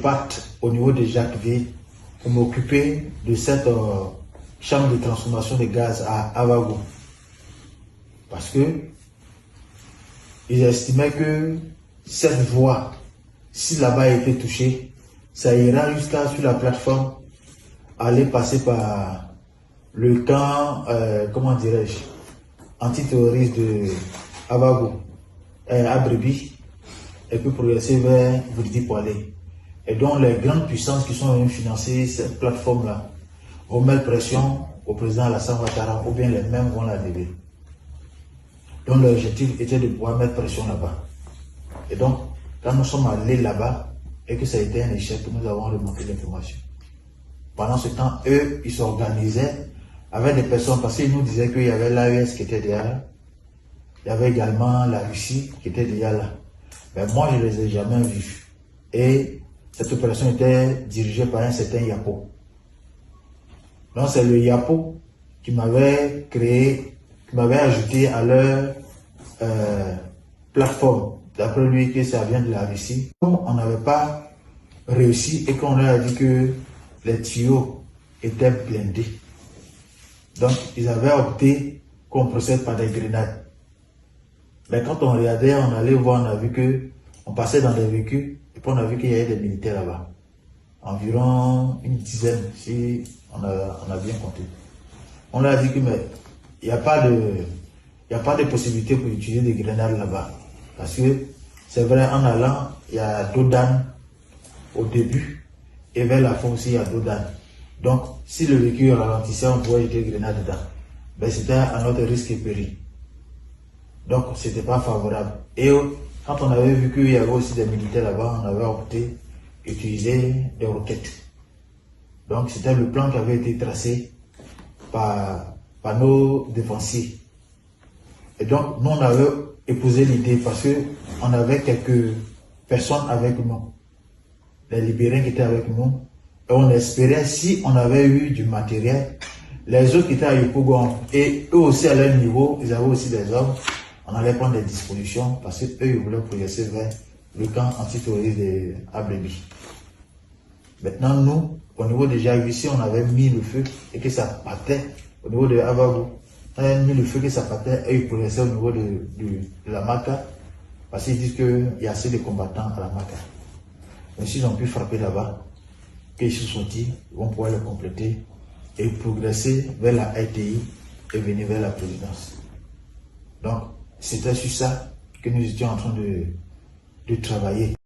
Parte au niveau de Jacquesville pour m'occuper de cette chambre de transformation de gaz à Avago. Parce que ils estimaient que cette voie, si là-bas a été touchée, ça ira jusqu'à sur la plateforme, aller passer par le camp, comment dirais-je, antiterroriste de Avago, Abrebi, et puis progresser vers Vridi Poilé. Et donc les grandes puissances qui sont venues financer cette plateforme-là vont mettre pression au président Alassane Ouattara, ou bien les mêmes vont la lever. Donc l'objectif était de pouvoir mettre pression là-bas. Et donc, quand nous sommes allés là-bas, et que ça a été un échec, nous avons remonté l'information. Pendant ce temps, eux, ils s'organisaient avec des personnes, parce qu'ils nous disaient qu'il y avait l'AES qui était déjà là, il y avait également la Russie qui était déjà là. Mais moi, je ne les ai jamais vus. Et cette opération était dirigée par un certain Yapo. Donc c'est le Yapo qui m'avait créé, qui m'avait ajouté à leur plateforme. D'après lui, que ça vient de la Russie. Comme on n'avait pas réussi et qu'on leur a dit que les tuyaux étaient blindés. Donc ils avaient opté qu'on procède par des grenades. Mais quand on regardait, on allait voir, on a vu que on passait dans des véhicules et puis on a vu qu'il y avait des militaires là-bas. Environ une dizaine, si on a bien compté. On leur a dit que mais il n'y a pas de possibilité pour utiliser des grenades là-bas. Parce que c'est vrai, en allant, il y a Dodan au début et vers la fin aussi il y a Dodan. Donc si le véhicule ralentissait, on pouvait jeter des grenades dedans. Ben, c'était à notre risque et péril. Donc c'était pas favorable. Et quand on avait vu qu'il y avait aussi des militaires là-bas, on avait opté utiliser des roquettes. Donc c'était le plan qui avait été tracé par nos défensiers. Et donc nous on avait épousé l'idée parce qu'on avait quelques personnes avec nous, les libéraux qui étaient avec nous, et on espérait, si on avait eu du matériel, les autres qui étaient à Yopougon, et eux aussi à leur niveau, ils avaient aussi des hommes, on allait prendre des dispositions parce qu'eux ils voulaient progresser vers le camp antiterroriste de Abrebi. Maintenant nous, au niveau de Jacquesville, si on avait mis le feu et que ça partait au niveau de Avago, on avait mis le feu que ça partait et ils progressaient au niveau de la Maka parce qu'ils disent qu'il y a assez de combattants à la Maka. Mais s'ils ont pu frapper là-bas, qu'ils se sont dit, ils vont pouvoir le compléter et progresser vers la RTI et venir vers la présidence. Donc, c'était sur ça que nous étions en train de travailler.